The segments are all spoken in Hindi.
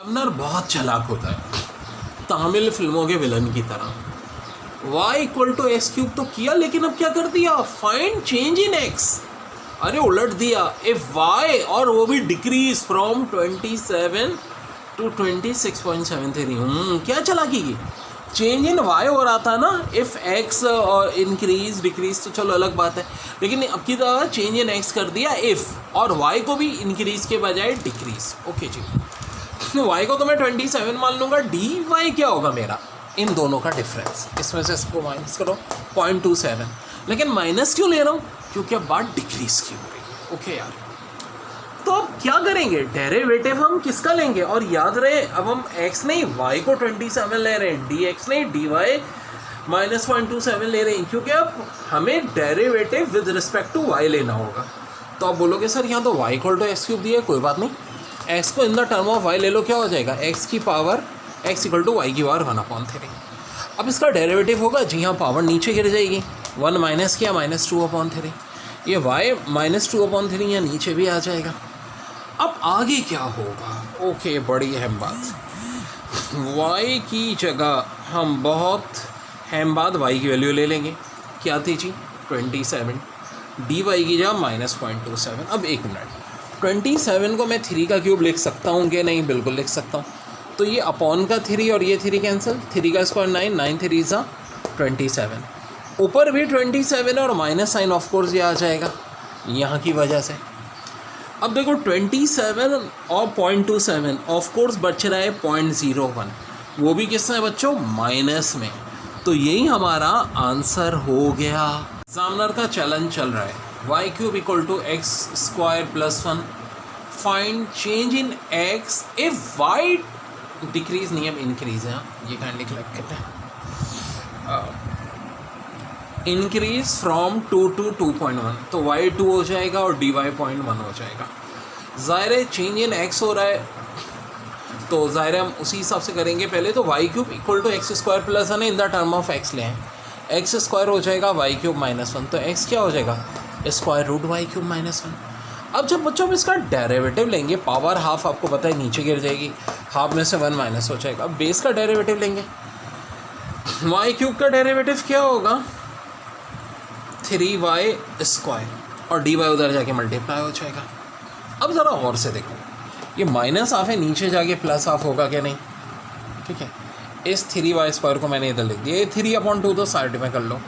अमनर बहुत चालाक होता है, तमिल फिल्मों के विलन की तरह। y equal to x cube तो किया, लेकिन अब क्या कर दिया, फाइंड चेंज इन x। अरे उलट दिया, इफ y, और वो भी डिक्रीज फ्रॉम 27 टू 26.73। क्या चालाकी की, चेंज इन y हो रहा था ना, इफ़ x और इंक्रीज डिक्रीज तो चलो अलग बात है, लेकिन अब की तरह चेंज इन x कर दिया इफ़, और y को भी इंक्रीज के बजाय डिक्रीज। ओके जी, y को तो मैं 27 मान लूँगा, dy क्या होगा मेरा, इन दोनों का डिफरेंस, इसमें से इसको माइनस करो 0.27, लेकिन माइनस क्यों ले रहा हूँ, क्योंकि अब बात डिक्रीज की हो रही है। ओके यार, तो अब क्या करेंगे, डेरिवेटिव हम किसका लेंगे, और याद रहे अब हम x नहीं y को 27 ले रहे हैं, dx नहीं dy माइनस 0.27 ले रहे हैं, क्योंकि अब हमें derivative with respect to y लेना होगा। तो आप बोलोगे सर यहाँ तो y equal to x cube दिया है, कोई बात नहीं, x को in the term of y ले लो, क्या हो जाएगा, x की power x equal to y की पावर 1/3। अब इसका डेरिवेटिव होगा जी हाँ, पावर नीचे गिर जाएगी, 1 माइनस किया -2/3, ये y -2/3 यहाँ नीचे भी आ जाएगा। अब आगे क्या होगा, ओके बड़ी अहम बात, y की जगह हम बहुत अहम बात y की वैल्यू ले लेंगे, क्या थी जी 27, dy की जगह -0.27। अब एक मिनट, 27 को मैं 3 का क्यूब लिख सकता हूँ कि नहीं, बिल्कुल लिख सकता हूँ। तो ये अपॉन का 3 और ये 3 कैंसिल, 3 का स्क्वायर 9, 9 3 सा 27, ऊपर भी 27 और माइनस साइन ऑफ कोर्स ये आ जाएगा यहाँ की वजह से। अब देखो 27 और 0.27 ऑफ कोर्स बच रहा है 0.01, वो भी किस में बच्चों, माइनस में। तो यही हमारा आंसर हो गया। एग्जामिनर का चैलेंज चल रहा है, y cube equal to x square plus 1, find change in x if y decrease नहीं है, इंक्रीज है, ये काइंडली कलेक्ट करते हैं, इंक्रीज फ्रॉम 2 टू 2.1, तो y 2 हो जाएगा और dy 0.1 हो जाएगा। ज़ाहिर है चेंज इन x हो रहा है, तो ज़ाहिर है हम उसी हिसाब से करेंगे। पहले तो y cube equal to x square plus 1 in the term of x ले आए, एक्स स्क्वायर हो जाएगा y क्यूब -1, तो x क्या हो जाएगा, स्क्वायर रूट y क्यूब -1। अब जब बच्चों हम इसका डेरिवेटिव लेंगे, पावर हाफ आपको पता है नीचे गिर जाएगी, हाफ में से 1 माइनस हो जाएगा। अब बेस का डेरिवेटिव लेंगे, y क्यूब का डेरिवेटिव क्या होगा, 3y स्क्वायर, और dy उधर जाके मल्टीप्लाई हो जाएगा। अब ज़रा और से देखो, ये माइनस हाफ है, नीचे जाके प्लस हाफ होगा क्या नहीं, ठीक है। इस 3y स्क्वायर को मैंने इधर लिख दिया, ये 3/2 तो साइड में कर लो।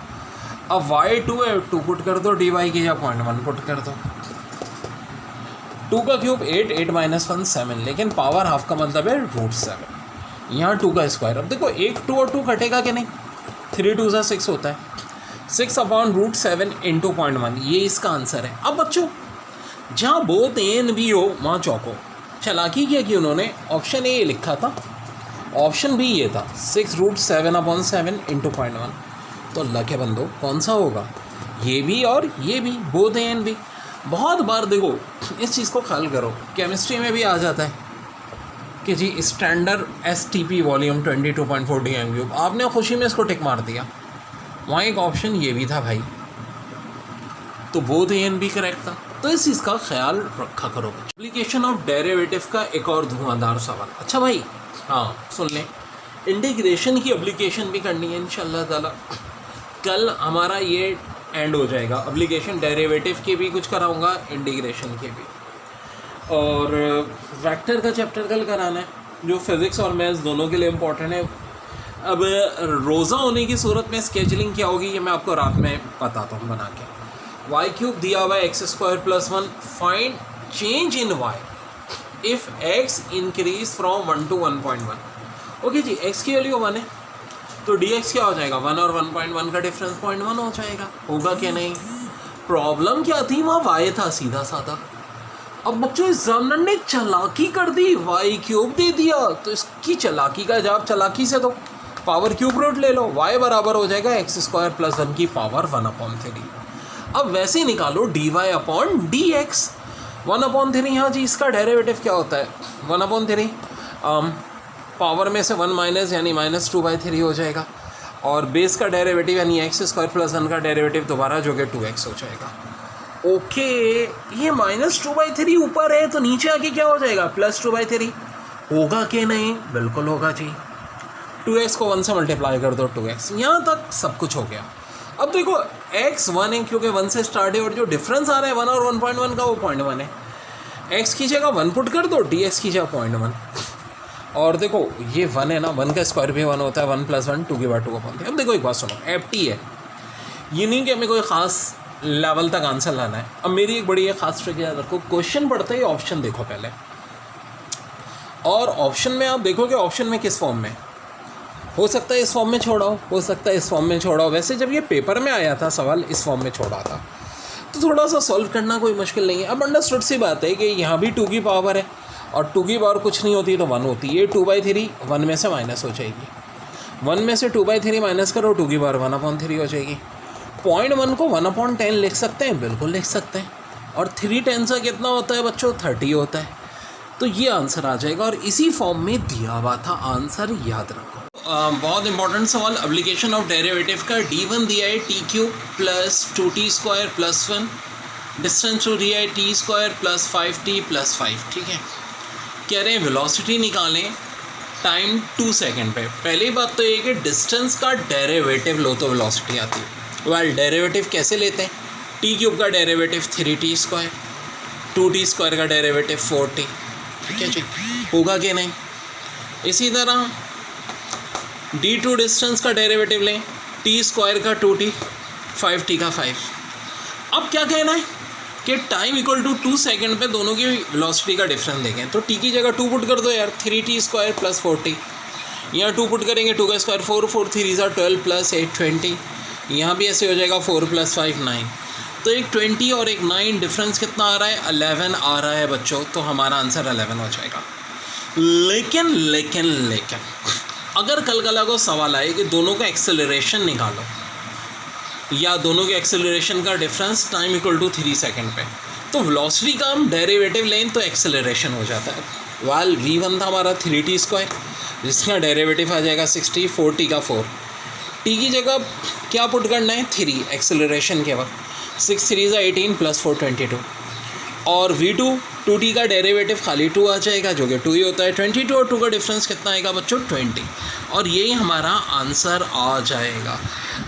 अब y 2 है, 2 पुट कर दो, dy की जगह 0.1 पुट कर दो। 2 का क्यूब 8, 8 माइनस 1 7, लेकिन पावर हाफ का मतलब है √7, यहाँ 2 का स्क्वायर। अब देखो एक 2 और 2 कटेगा कि नहीं, 3 2 सा 6 होता है, 6/√7 इंटू 0.1, ये इसका आंसर है। अब बच्चों जहाँ बोथ ए एंड बी हो वहाँ चौको, चालाकी क्या की उन्होंने, ऑप्शन ए लिखा था, ऑप्शन बी ये था 6√7/7 इंटू 0.1, तो अल्लाह के बंदो कौन सा होगा, ये भी और ये भी, बोथ ए एंड बी। बहुत बार देखो इस चीज़ को ख्याल करो, केमिस्ट्री में भी आ जाता है कि जी स्टैंडर्ड STP वॉल्यूम 22.4 DM3, आपने खुशी में इसको टिक मार दिया, वहाँ एक ऑप्शन ये भी था भाई, तो both A and B correct था। तो इस चीज़ का ख्याल रखा करो। एप्लीकेशन ऑफ डेरिवेटिव का एक और धुआंधार सवाल। अच्छा भाई हाँ सुन लें, इंटीग्रेशन की एप्लीकेशन भी करनी है इंशाल्लाह ताला, कल हमारा ये एंड हो जाएगा। एप्लीकेशन डेरिवेटिव के भी कुछ कराऊंगा, इंटीग्रेशन के भी, और वेक्टर का चैप्टर कल कराना है, जो फिज़िक्स और मैथ्स दोनों के लिए इम्पोर्टेंट है। अब रोज़ा होने की सूरत में स्केजुलिंग क्या होगी ये मैं आपको रात में बताता हूँ बना के। y क्यूब दिया हुआ है x square plus 1, find change in y if x increase from 1 to 1.1। Okay जी, x की वैल्यू 1 है, तो dx क्या हो जाएगा, 1 और 1.1 का डिफरेंस 0.1 हो जाएगा, होगा क्या नहीं। प्रॉब्लम क्या थी, वहाँ y था सीधा साधा। अब बच्चों एग्जामिनर ने चालाकी कर दी, y क्यूब दे दिया, तो इसकी चालाकी का जवाब चालाकी से दो, पावर क्यूब रूट ले लो, y बराबर हो जाएगा एक्स स्क्वायर प्लस 1 की पावर 1/3। अब वैसे निकालो dy/dx, 1/3। यहाँ जी इसका डेरिवेटिव क्या होता है, 1/3 पावर में से 1 माइनस यानी -2/3 हो जाएगा, और बेस का डेरिवेटिव यानी एक्स स्क्वायर प्लस 1 का डेरिवेटिव दोबारा जो कि 2x हो जाएगा। ओके, ये -2/3 ऊपर है, तो नीचे आके क्या हो जाएगा, +2/3, होगा कि नहीं? बिल्कुल होगा जी। 2x को 1 से मल्टीप्लाई कर दो, 2x, यहाँ तक सब कुछ हो गया। अब देखो x 1 है क्योंकि 1 से स्टार्ट है और जो डिफरेंस आ रहा है 1 और 1.1 का वो 0.1 है। x की जगह 1 पुट कर दो, dx की जगह 0.1। और देखो ये 1 है ना, 1 का स्क्वायर भी 1 होता है, 1 + 1 2 की बार 2 का पॉइंट। अब देखो एक बात सुनो, FT है, ये नहीं कि हमें कोई ख़ास लेवल तक आंसर लाना है। अब मेरी एक बड़ी ख़ास ट्रिक याद रखो, क्वेश्चन पढ़ते ही ऑप्शन देखो पहले, और ऑप्शन में आप देखो कि ऑप्शन में किस फॉर्म में, हो सकता है इस फॉर्म में छोड़ा हो सकता है इस फॉर्म में छोड़ा हो। वैसे जब ये पेपर में आया था सवाल इस फॉर्म में छोड़ा था, तो थोड़ा सा सॉल्व करना कोई मुश्किल नहीं है। अब अंडरस्टूड सी बात है कि यहाँ भी 2 की पावर है और 2 की पावर कुछ नहीं होती तो 1 होती है। ये 2/3 1 में से माइनस हो जाएगी, 1 में से 2/3 माइनस करो, 2 की पावर 1/3 हो जाएगी। 0.1 को 1/10 लिख सकते हैं, बिल्कुल लिख सकते हैं। और 3/10 का कितना होता है बच्चों? 30 होता है। तो ये आंसर आ जाएगा और इसी फॉर्म में दिया हुआ था आंसर, याद रखो। बहुत इंपॉर्टेंट सवाल, एप्लीकेशन ऑफ डेरिवेटिव का। d1 दिया है t³ + 2t² + 1, डिस्टेंस टू दिया है t² + 5t + 5, ठीक है। कह रहे हैं वेलोसिटी निकालें टाइम 2 सेकेंड पे। पहली बात तो ये कि डिस्टेंस का डेरिवेटिव लो तो वेलोसिटी आती है। वेल डेरिवेटिव कैसे लेते हैं? t³ का डेरिवेटिव 3t², 2t² का डेरिवेटिव 4t, ठीक है जी, होगा कि नहीं? इसी तरह d2 डिस्टेंस का डेरिवेटिव लें, t² का 2t, 5t का 5। अब क्या कहना है कि टाइम इक्वल टू 2 सेकेंड पे दोनों की वेलोसिटी का डिफरेंस देखें, तो t की जगह 2 पुट कर दो यार, 3t² + 4t। यहाँ 2 पुट करेंगे, 2 का स्क्वायर 4, 4 3 12 + 8 20। यहाँ भी ऐसे हो जाएगा 4 + 5 9। तो एक 20 और एक 9 डिफरेंस कितना आ रहा है? 11 आ रहा है बच्चों। तो हमारा आंसर 11 हो जाएगा। लेकिन अगर कल को सवाल आए कि दोनों का एक्सेलरेशन निकालो या दोनों के एक्सेलरेशन का difference time equal to 3 second पे, तो वेलोसिटी का हम डेरिवेटिव लें तो एक्सेलरेशन हो जाता है। वाल v1 था हमारा 3t², जिसका डेरिवेटिव आ जाएगा 60, 4t का 4। t की जगह क्या पुट करना है? 3 एक्सेलरेशन के वक्त, 6 3 18 + 4 22। और v2 2t का डेरिवेटिव खाली 2 आ जाएगा, जो कि 2 ही होता है। 22 और 2 का डिफरेंस कितना आएगा बच्चों? 20। और यही हमारा आंसर आ जाएगा।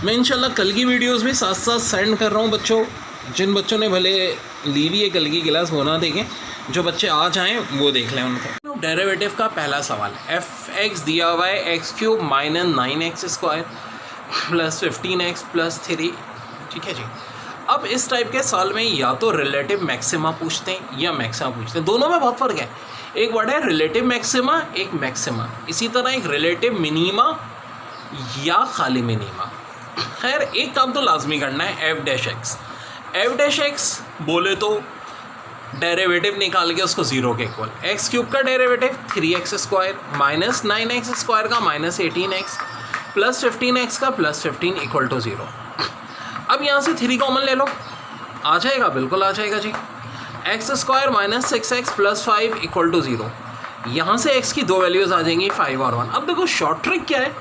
मैं इंशाल्लाह कल की वीडियोस भी साथ साथ सेंड कर रहा हूँ बच्चों। जिन बच्चों ने भले ली भी है कल की क्लास वो ना देखें, जो बच्चे आ जाएँ वो देख लें उनको। डेरिवेटिव का पहला सवाल, f(x) दिया हुआ है x³ - 9x² + 15x + 3, ठीक है जी। अब इस टाइप के सवाल में या तो रिलेटिव मैक्सिमा पूछते हैं या मैक्सिमा पूछते हैं, दोनों में बहुत फ़र्क है। एक वर्ड है रिलेटिव मैक्सिमा, एक मैक्सिमा। इसी तरह एक रिलेटिव मिनीमा या खाली मिनीमा। खैर एक काम तो लाजमी करना है, f'(x) बोले तो डेरिवेटिव निकाल के उसको 0 के इक्वल। x³ का डेरिवेटिव 3x² - 9x² का -18x + 15x का +15 = 0। अब यहाँ से 3 कॉमन ले लो, आ जाएगा, बिल्कुल आ जाएगा जी। x² - 6x + 5 = 0। यहाँ से x की 2 वैल्यूज़ आ जाएंगी, 5 और 1। अब देखो शॉर्ट ट्रिक क्या है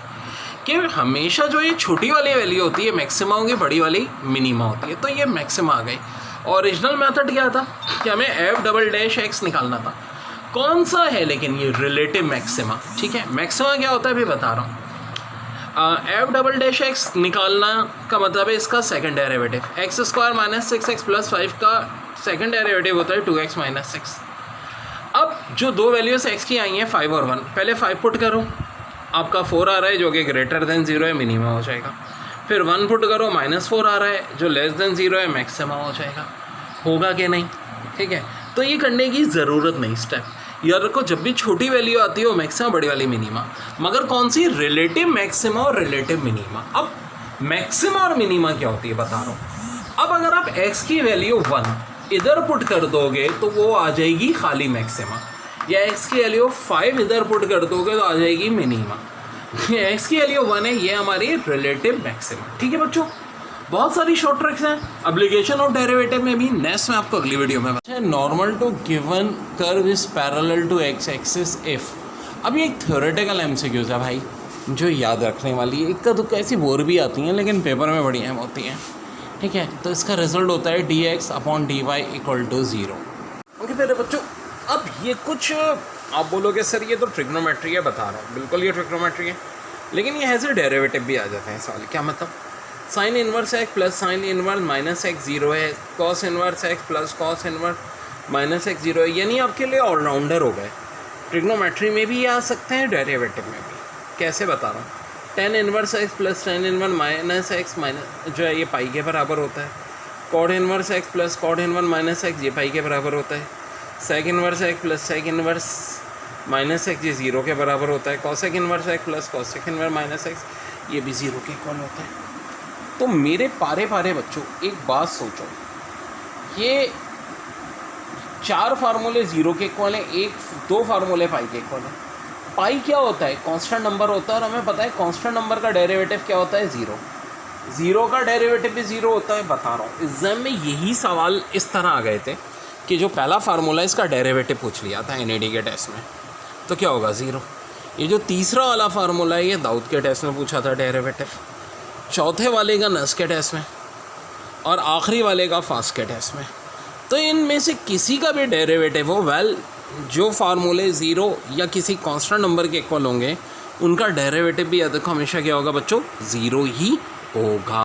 कि हमेशा जो ये छोटी वाली वैल्यू होती है मैक्सिमा होगी, बड़ी वाली मिनिमा होती है। तो ये मैक्सिमा आ गई। ओरिजिनल मेथड क्या था कि हमें f'(x) निकालना था। कौन सा है लेकिन ये रिलेटिव मैक्सिमा, ठीक है। मैक्सिमा क्या होता है अभी बता रहा हूँ। f'(x) निकालना का मतलब है इसका सेकंड डेरिवेटिव। x² - 6x + 5 का सेकंड डेरिवेटिव होता है 2x - 6। अब जो 2 वैल्यूज़ x की आई हैं 5 और 1, पहले 5 पुट करो, आपका 4 आ रहा है जो कि >0 है, मिनिमा हो जाएगा। फिर 1 पुट करो, -4 आ रहा है जो <0 है, मैक्सिमा हो जाएगा। होगा कि नहीं? ठीक है, तो ये करने की ज़रूरत नहीं स्टेप। याद रखो जब भी छोटी वैल्यू आती है वो मैक्सिमा, बड़ी वाली मिनिमा। मगर कौन सी? रिलेटिव मैक्सिमा और रिलेटिव मिनिमा। अब मैक्सिमा और मिनिमा क्या होती है बता रहा हूँ। अब अगर आप x की वैल्यू 1 इधर पुट कर दोगे तो वो आ जाएगी खाली मैक्सिमा, या x की वैल्यू 5 इधर पुट कर दोगे तो आ जाएगी मिनिमा। x की वैल्यू 1 है, ये हमारी रिलेटिव मैक्सिमा। ठीक है बच्चों, बहुत सारी शॉर्ट ट्रिक्स हैं एप्लीकेशन ऑफ डेरिवेटिव में भी। नेक्स्ट में आपको अगली वीडियो में बताया। Normal to given curve is parallel to x axis if. अब ये एक थ्योरेटिकल MCQs है भाई, जो याद रखने वाली है। इक्का दुक्का ऐसी बोर भी आती हैं लेकिन पेपर में बड़ी अहम होती हैं, ठीक है। तो इसका रिजल्ट होता है dx/dy = 0। ओके मेरे बच्चों, अब ये कुछ आप बोलोगे सर ये तो ट्रिग्नोमेट्री है, बता रहा हूँ, बिल्कुल ये ट्रिग्नोमेट्री है, लेकिन ये ऐसे डेरिवेटिव भी आ जाते हैं सवाल। क्या मतलब, sine inverse x plus sine inverse minus x zero है, cos inverse x plus cos inverse minus x zero है, यानी आपके लिए ऑलराउंडर हो गए। ट्रिग्नोमेट्री में भी आ सकते हैं, डेरिवेटिव में भी। कैसे बता रहा हूँ, tan inverse x plus tan inverse minus x minus जो है ये पाई के बराबर होता है। Cot inverse x plus cot inverse minus x ये पाई के बराबर होता है। Sec inverse x plus sec inverse minus x ये ज़ीरो के बराबर होता है। Cosec inverse x plus cosec inverse minus x ये भी ज़ीरो के इक्वल होता है। तो मेरे पारे बच्चों एक बात सोचो, ये 4 फार्मूले ज़ीरो के इक्वल हैं, 2 फार्मूले पाई के इक्वल हैं। पाई क्या होता है, कांस्टेंट नंबर होता है, और हमें पता है कांस्टेंट नंबर का डेरिवेटिव क्या होता है, ज़ीरो। ज़ीरो का डेरिवेटिव भी ज़ीरो होता है, बता रहा हूँ। एग्जाम में यही सवाल इस तरह आ गए थे कि जो पहला फार्मूला है इसका डेरिवेटिव पूछ लिया था एनईडी के टेस्ट में, तो क्या होगा, ज़ीरो। ये जो तीसरा वाला फार्मूला है ये दाऊद के टेस्ट में पूछा था डेरिवेटिव, चौथे वाले का नस के टेस्ट में, और आखिरी वाले का फास्ट के टेस्ट में। तो इनमें से किसी का भी डेरिवेटिव हो, जो फार्मूले ज़ीरो या किसी कांस्टेंट नंबर के इक्वल होंगे उनका डेरिवेटिव भी हमेशा क्या होगा बच्चों, ज़ीरो ही होगा।